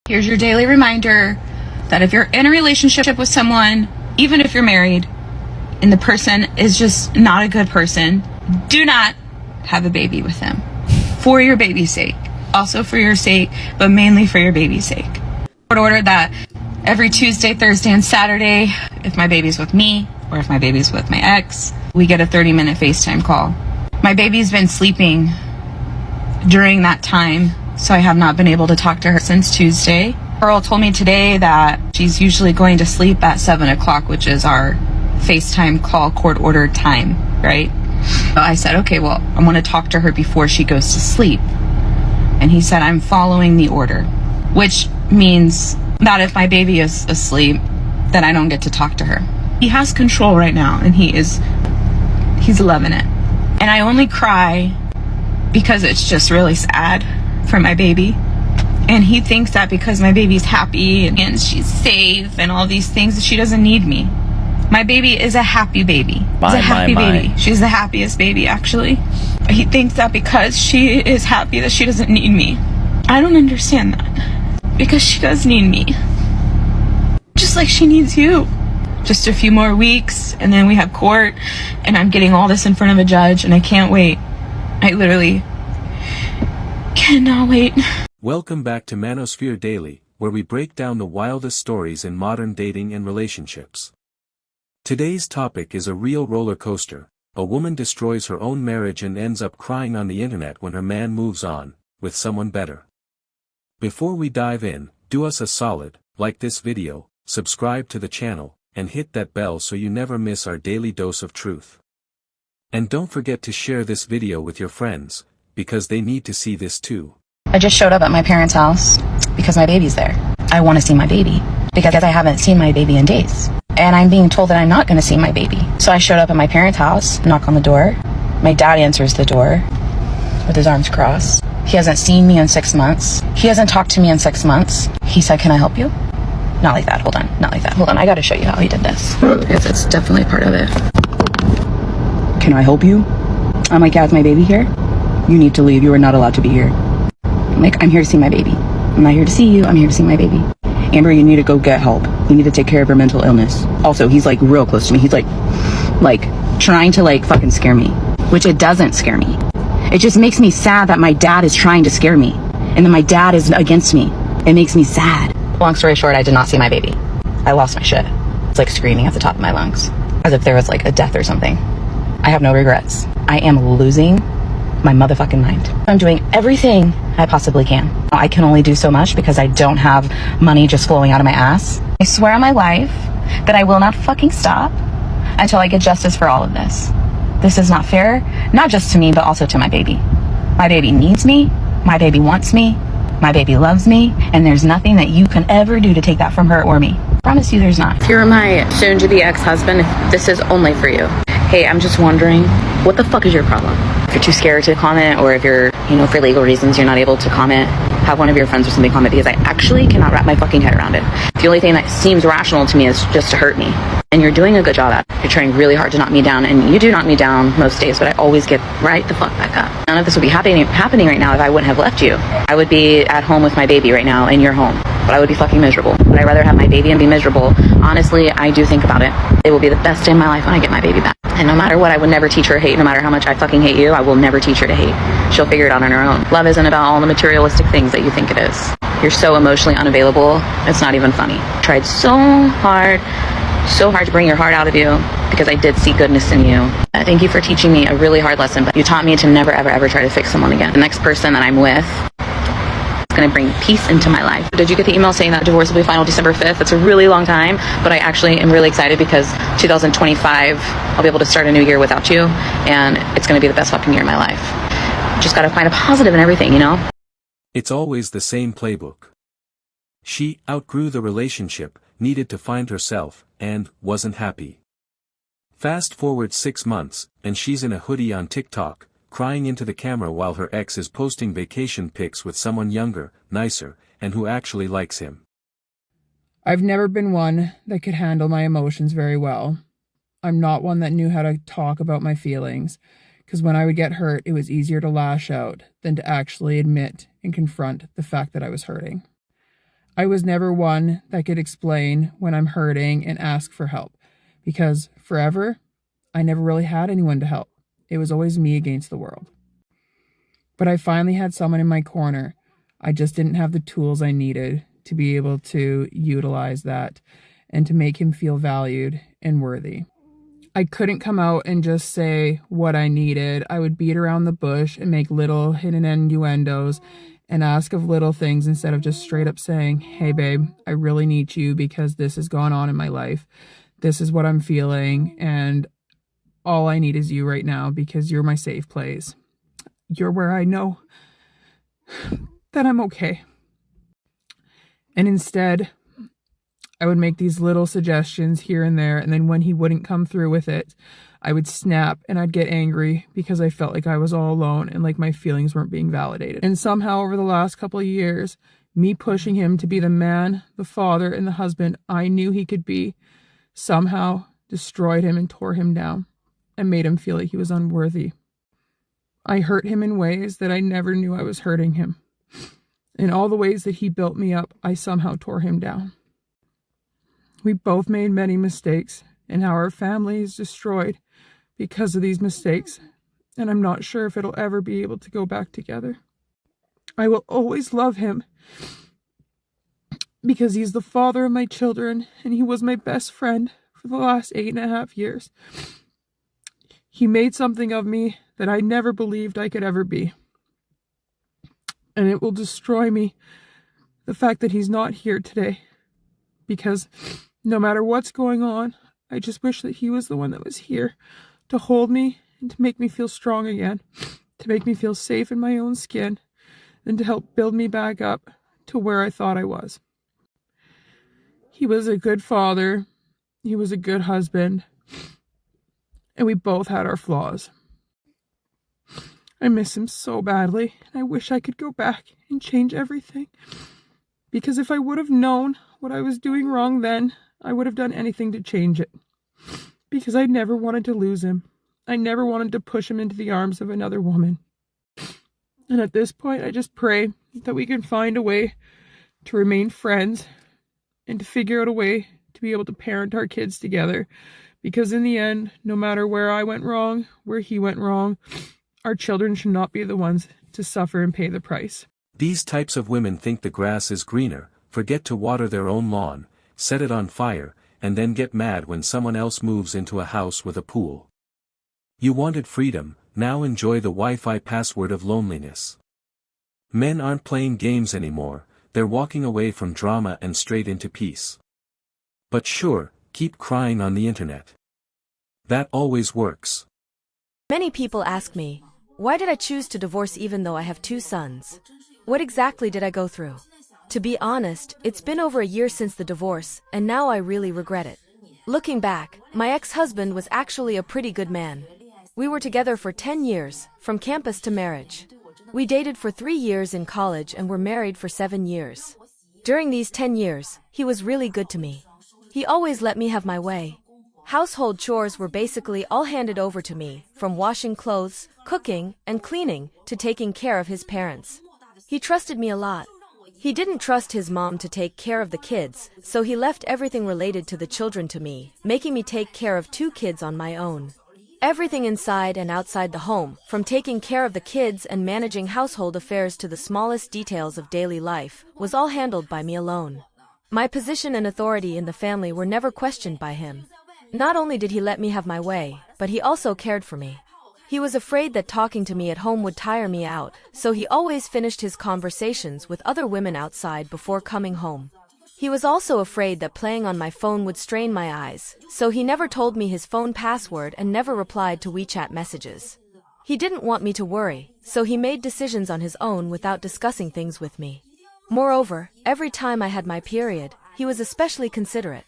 Here's your daily reminder that if you're in a relationship with someone, even if you're married, and the person is just not a good person, do not have a baby with them. For your baby's sake. Also for your sake, but mainly for your baby's sake. Court ordered that every Tuesday, Thursday, and Saturday, if my baby's with me, or if my baby's with my ex, we get a 30-minute FaceTime call. My baby's been sleeping during that time, so I have not been able to talk to her since Tuesday. Pearl told me today that she's usually going to sleep at 7 o'clock, which is our FaceTime call court-ordered time, right? So I said, okay, well, I want to talk to her before she goes to sleep. And he said, I'm following the order, which means that if my baby is asleep, then I don't get to talk to her. He has control right now, and he's loving it. And I only cry because it's just really sad for my baby. And he thinks that because my baby's happy and she's safe and all these things, that she doesn't need me. My baby is a happy baby. She's a happy baby. She's the happiest baby, actually. He thinks that because she is happy that she doesn't need me. I don't understand that. Because she does need me. Just like she needs you. Just a few more weeks, and then we have court, and I'm getting all this in front of a judge, and I can't wait. I literally cannot wait. Welcome back to Manosphere Daily, where we break down the wildest stories in modern dating and relationships. Today's topic is a real roller coaster. A woman destroys her own marriage and ends up crying on the internet when her man moves on, with someone better. Before we dive in, do us a solid, like this video, subscribe to the channel, and hit that bell so you never miss our daily dose of truth. And don't forget to share this video with your friends, because they need to see this too. I just showed up at my parents' house because my baby's there. I want to see my baby because I haven't seen my baby in days. And I'm being told that I'm not going to see my baby. So I showed up at my parents' house, knock on the door. My dad answers the door with his arms crossed. He hasn't seen me in 6 months. He hasn't talked to me in 6 months. He said, "Can I help you?" Not like that. Hold on. Not like that. Hold on. I got to show you how he did this. Because it's definitely part of it. "Can I help you?" I'm like, "Yeah, is my baby here?" "You need to leave. You are not allowed to be here." I'm like, "I'm here to see my baby. I'm not here to see you. I'm here to see my baby." "Amber, you need to go get help. You need to take care of her mental illness." Also, he's like real close to me. He's like trying to fucking scare me, which it doesn't scare me. It just makes me sad that my dad is trying to scare me and that my dad is against me. It makes me sad. Long story short, I did not see my baby. I lost my shit. It's like screaming at the top of my lungs as if there was like a death or something. I have no regrets. I am losing my motherfucking mind. I'm doing everything I possibly can. I can only do so much because I don't have money just flowing out of my ass. I swear on my life that I will not fucking stop until I get justice for all of this. This is not fair, not just to me, but also to my baby. My baby needs me. My baby wants me. My baby loves me. And there's nothing that you can ever do to take that from her or me. I promise you there's not. If you're my soon-to-be ex-husband, this is only for you. Hey, I'm just wondering, what the fuck is your problem? If you're too scared to comment, or if you're, for legal reasons, you're not able to comment, have one of your friends or something comment, because I actually cannot wrap my fucking head around it. The only thing that seems rational to me is just to hurt me. And you're doing a good job at it. You're trying really hard to knock me down, and you do knock me down most days, but I always get right the fuck back up. None of this would be happening right now if I wouldn't have left you. I would be at home with my baby right now, and you're home. But I would be fucking miserable. Would I rather have my baby and be miserable? Honestly, I do think about it. It will be the best day of my life when I get my baby back. And no matter what, I would never teach her hate. No matter how much I fucking hate you, I will never teach her to hate. She'll figure it out on her own. Love isn't about all the materialistic things that you think it is. You're so emotionally unavailable, it's not even funny. Tried so hard to bring your heart out of you because I did see goodness in you. Thank you for teaching me a really hard lesson, but you taught me to never, ever, ever try to fix someone again. The next person that I'm with is going to bring peace into my life. Did you get the email saying that divorce will be final December 5th? It's a really long time, but I actually am really excited because 2025, I'll be able to start a new year without you, and it's going to be the best fucking year of my life. Just got to find a positive in everything, It's always the same playbook. She outgrew the relationship, needed to find herself, and wasn't happy. Fast forward 6 months, and she's in a hoodie on TikTok, crying into the camera while her ex is posting vacation pics with someone younger, nicer, and who actually likes him. I've never been one that could handle my emotions very well. I'm not one that knew how to talk about my feelings, because when I would get hurt, it was easier to lash out than to actually admit and confront the fact that I was hurting. I was never one that could explain when I'm hurting and ask for help, because forever, I never really had anyone to help. It was always me against the world. But I finally had someone in my corner. I just didn't have the tools I needed to be able to utilize that and to make him feel valued and worthy. I couldn't come out and just say what I needed. I would beat around the bush and make little hidden innuendos and ask of little things instead of just straight up saying, hey babe, I really need you because this has gone on in my life. This is what I'm feeling, and all I need is you right now because you're my safe place. You're where I know that I'm okay. And instead, I would make these little suggestions here and there, and then when he wouldn't come through with it, I would snap and I'd get angry because I felt like I was all alone and like my feelings weren't being validated. And somehow over the last couple of years, me pushing him to be the man, the father, and the husband I knew he could be, somehow destroyed him and tore him down and made him feel like he was unworthy. I hurt him in ways that I never knew I was hurting him. In all the ways that he built me up, I somehow tore him down. We both made many mistakes, and how our family is destroyed because of these mistakes, and I'm not sure if it'll ever be able to go back together. I will always love him because he's the father of my children, and he was my best friend for the last 8.5 years. He made something of me that I never believed I could ever be. And it will destroy me, the fact that he's not here today. Because no matter what's going on, I just wish that he was the one that was here to hold me and to make me feel strong again, to make me feel safe in my own skin, and to help build me back up to where I thought I was. He was a good father. He was a good husband. And we both had our flaws. I miss him so badly, and I wish I could go back and change everything. Because if I would have known what I was doing wrong then, I would have done anything to change it. Because I never wanted to lose him. I never wanted to push him into the arms of another woman. And at this point, I just pray that we can find a way to remain friends and to figure out a way to be able to parent our kids together. Because in the end, no matter where I went wrong, where he went wrong, our children should not be the ones to suffer and pay the price. These types of women think the grass is greener, forget to water their own lawn, set it on fire, and then get mad when someone else moves into a house with a pool. You wanted freedom, now enjoy the Wi-Fi password of loneliness. Men aren't playing games anymore, they're walking away from drama and straight into peace. But sure, keep crying on the internet. That always works. Many people ask me, why did I choose to divorce even though I have 2 sons? What exactly did I go through? To be honest, it's been over a year since the divorce, and now I really regret it. Looking back, my ex-husband was actually a pretty good man. We were together for 10 years, from campus to marriage. We dated for 3 years in college and were married for 7 years. During these 10 years, he was really good to me. He always let me have my way. Household chores were basically all handed over to me, from washing clothes, cooking, and cleaning, to taking care of his parents. He trusted me a lot. He didn't trust his mom to take care of the kids, so he left everything related to the children to me, making me take care of 2 kids on my own. Everything inside and outside the home, from taking care of the kids and managing household affairs to the smallest details of daily life, was all handled by me alone. My position and authority in the family were never questioned by him. Not only did he let me have my way, but he also cared for me. He was afraid that talking to me at home would tire me out, so he always finished his conversations with other women outside before coming home. He was also afraid that playing on my phone would strain my eyes, so he never told me his phone password and never replied to WeChat messages. He didn't want me to worry, so he made decisions on his own without discussing things with me. Moreover, every time I had my period, he was especially considerate.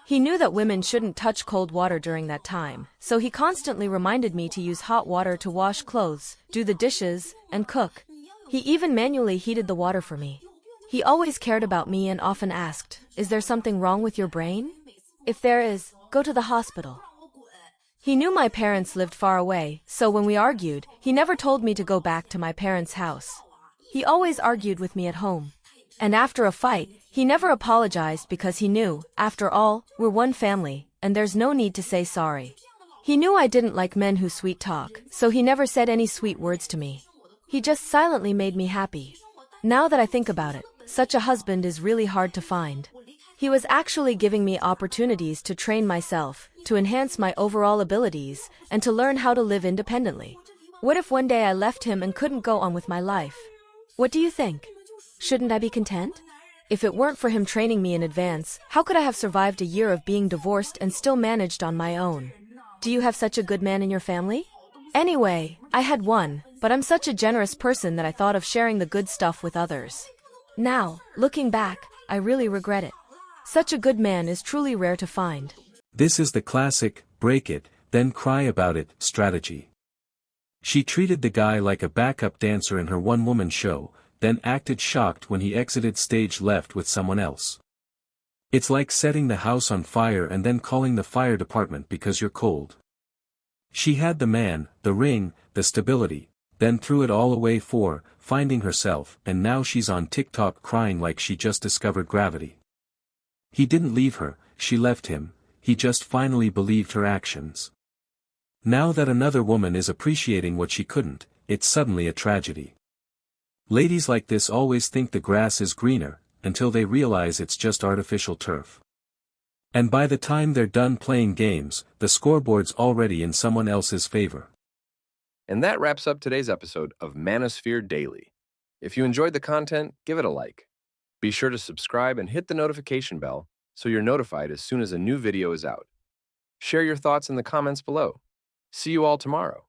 He knew that women shouldn't touch cold water during that time, so he constantly reminded me to use hot water to wash clothes, do the dishes, and cook. He even manually heated the water for me. He always cared about me and often asked, "Is there something wrong with your brain? If there is, go to the hospital." He knew my parents lived far away, so when we argued, he never told me to go back to my parents' house. He always argued with me at home. And after a fight, he never apologized because he knew, after all, we're one family, and there's no need to say sorry. He knew I didn't like men who sweet talk, so he never said any sweet words to me. He just silently made me happy. Now that I think about it, such a husband is really hard to find. He was actually giving me opportunities to train myself, to enhance my overall abilities, and to learn how to live independently. What if one day I left him and couldn't go on with my life? What do you think? Shouldn't I be content? If it weren't for him training me in advance, how could I have survived a year of being divorced and still managed on my own? Do you have such a good man in your family? Anyway, I had one, but I'm such a generous person that I thought of sharing the good stuff with others. Now, looking back, I really regret it. Such a good man is truly rare to find. This is the classic, break it, then cry about it, strategy. She treated the guy like a backup dancer in her one-woman show, then acted shocked when he exited stage left with someone else. It's like setting the house on fire and then calling the fire department because you're cold. She had the man, the ring, the stability, then threw it all away for finding herself, and now she's on TikTok crying like she just discovered gravity. He didn't leave her, she left him, he just finally believed her actions. Now that another woman is appreciating what she couldn't, it's suddenly a tragedy. Ladies like this always think the grass is greener, until they realize it's just artificial turf. And by the time they're done playing games, the scoreboard's already in someone else's favor. And that wraps up today's episode of Manosphere Daily. If you enjoyed the content, give it a like. Be sure to subscribe and hit the notification bell so you're notified as soon as a new video is out. Share your thoughts in the comments below. See you all tomorrow.